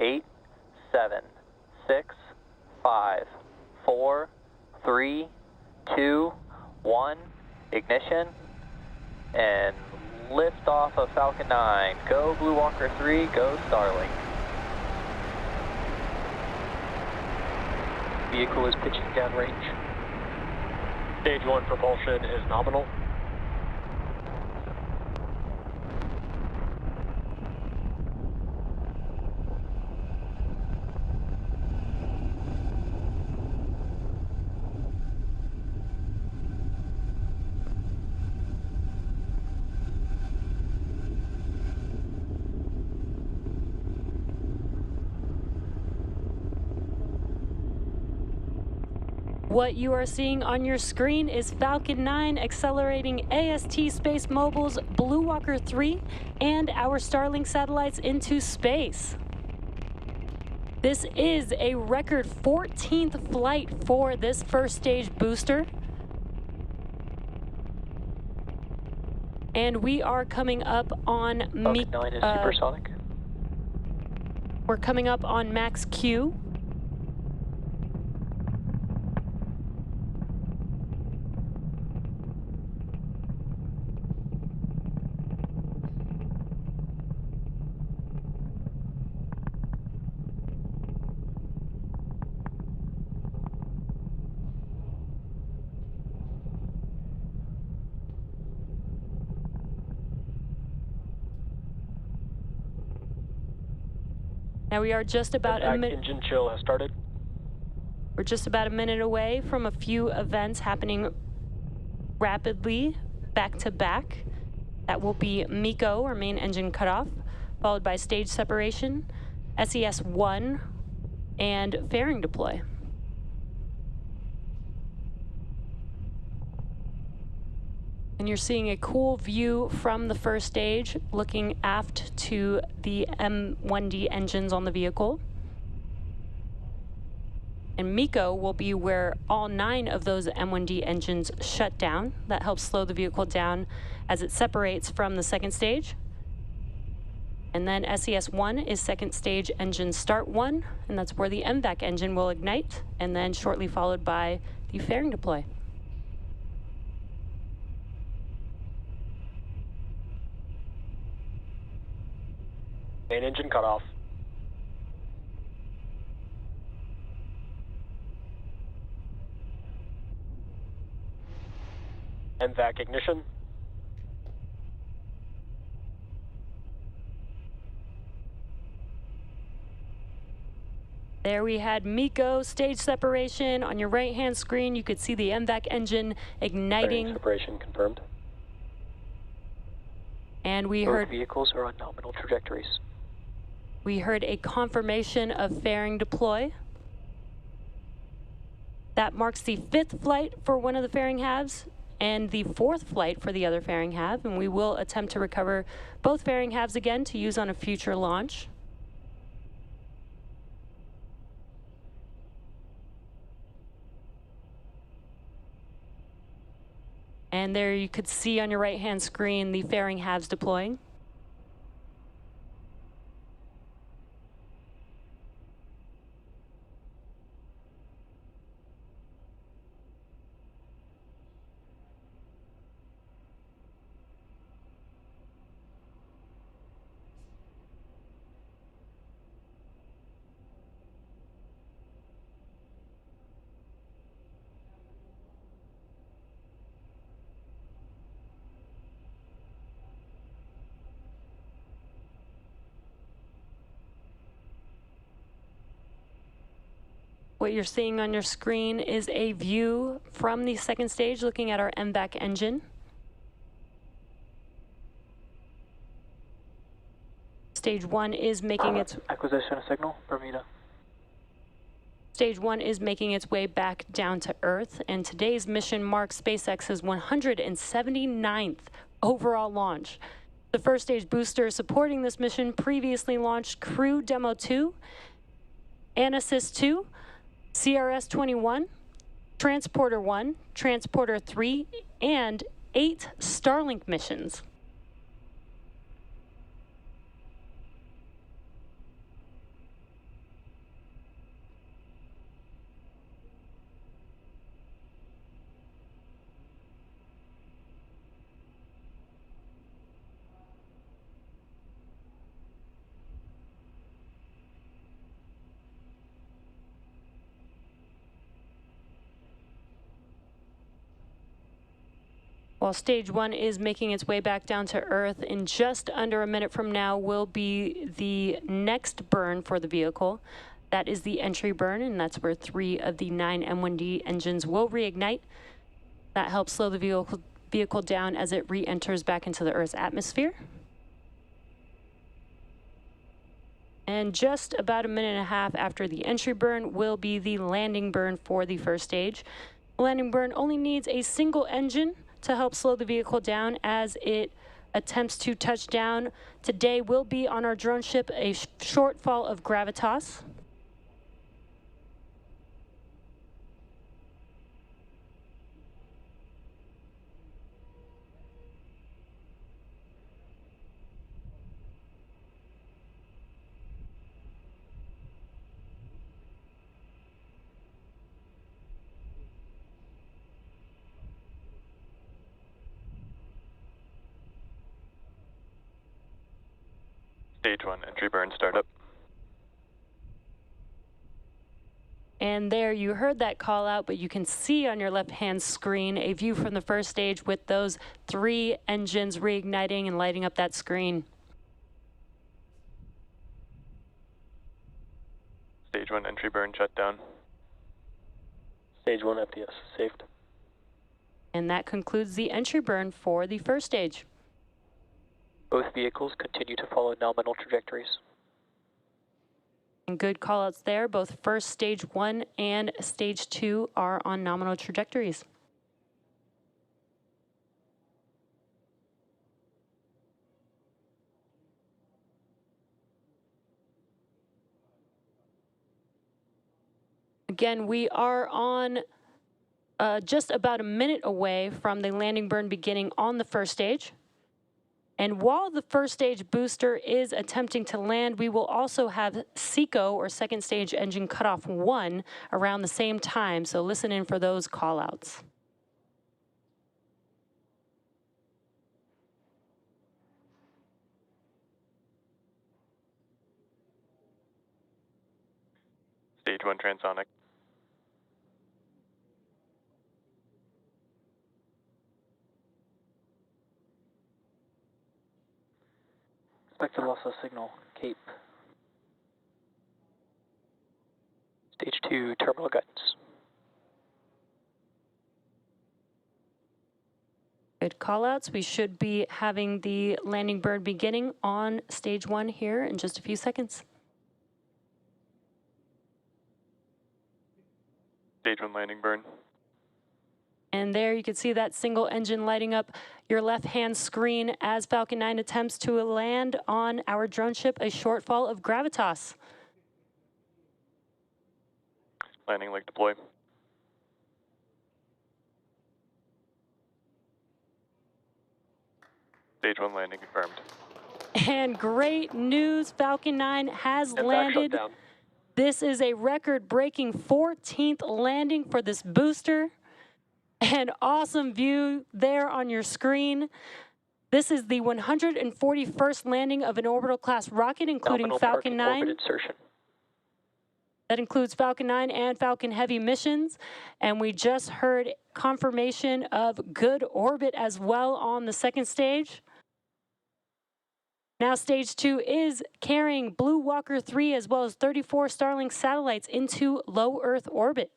8, 7, 6, 5, 4, 3, 2, 1, ignition, and lift off of Falcon 9. Go BlueWalker 3, go Starlink. Vehicle is pitching downrange. Stage 1 propulsion is nominal. What you are seeing on your screen is Falcon 9 accelerating AST SpaceMobile's BlueWalker 3 and our Starlink satellites into space. This is a record 14th flight for this first stage booster. And we are coming up on Falcon 9 is supersonic. We're coming up on max Q. Now we are just about a minute. Engine chill has started. We're just about a minute away from a few events happening rapidly, back to back. That will be MECO, or main engine cutoff, followed by stage separation, SES-1, and fairing deploy. And you're seeing a cool view from the first stage, looking aft to the M1D engines on the vehicle. And MECO will be where all 9 of those M1D engines shut down. That helps slow the vehicle down as it separates from the second stage. And then SES-1 is second stage engine start 1, and that's where the MVAC engine will ignite, and then shortly followed by the fairing deploy. Main engine cutoff. MVAC ignition. There we had MECO stage separation. On your right-hand screen, you could see the MVAC engine igniting. Fairing separation confirmed. And we Both heard vehicles are on nominal trajectories. We heard a confirmation of fairing deploy. That marks the 5th flight for one of the fairing halves and the 4th flight for the other fairing half, and we will attempt to recover both fairing halves again to use on a future launch. And there you could see on your right-hand screen the fairing halves deploying. What you're seeing on your screen is a view from the second stage looking at our MVAC engine. Stage 1 is making its acquisition of signal, Bermuda. Stage 1 is making its way back down to Earth, and today's mission marks SpaceX's 179th overall launch. The first stage booster supporting this mission previously launched Crew Demo 2, AST 2, CRS-21, Transporter 1, Transporter 3, and 8 Starlink missions. While stage 1 is making its way back down to Earth, in just under a minute from now will be the next burn for the vehicle. That is the entry burn, and that's where 3 of the 9 M1D engines will reignite. That helps slow the vehicle down as it re-enters back into the Earth's atmosphere. And just about a minute and a half after the entry burn will be the landing burn for the first stage. The landing burn only needs a single engine to help slow the vehicle down as it attempts to touch down. Today will be on our drone ship a Shortfall of Gravitas. Stage 1 entry burn startup. And there you heard that call out, but you can see on your left-hand screen a view from the first stage with those 3 engines reigniting and lighting up that screen. Stage 1 entry burn shut down. Stage 1 FTS saved. And that concludes the entry burn for the first stage. Both vehicles continue to follow nominal trajectories. And good callouts there. Both first stage 1 and stage 2 are on nominal trajectories. Again, we are on just about a minute away from the landing burn beginning on the first stage. And while the first stage booster is attempting to land, we will also have SECO, or second stage engine cutoff 1, around the same time. So listen in for those callouts. Stage 1 transonic. Expected loss of signal, Cape. Stage 2 terminal guidance. Good callouts. We should be having the landing burn beginning on stage 1 here in just a few seconds. Stage 1 landing burn. And there you can see that single engine lighting up your left-hand screen as Falcon 9 attempts to land on our drone ship, a Shortfall of Gravitas. Landing leg deploy. Stage 1 landing confirmed. And great news, Falcon 9 has landed. This is a record-breaking 14th landing for this booster. An awesome view there on your screen. This is the 141st landing of an orbital-class rocket, including Nominal Falcon 9. orbit insertion. That includes Falcon 9 and Falcon Heavy missions. And we just heard confirmation of good orbit as well on the second stage. Now stage 2 is carrying BlueWalker 3 as well as 34 Starlink satellites into low Earth orbit.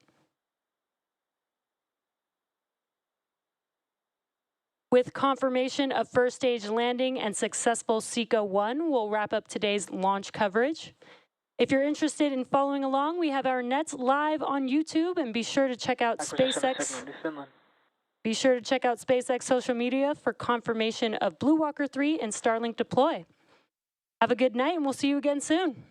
With confirmation of first stage landing and successful SECO 1, we'll wrap up today's launch coverage. If you're interested in following along, we have our nets live on YouTube, and be sure to check out SpaceX. Be sure to check out SpaceX social media for confirmation of BlueWalker 3 and Starlink deploy. Have a good night, and we'll see you again soon.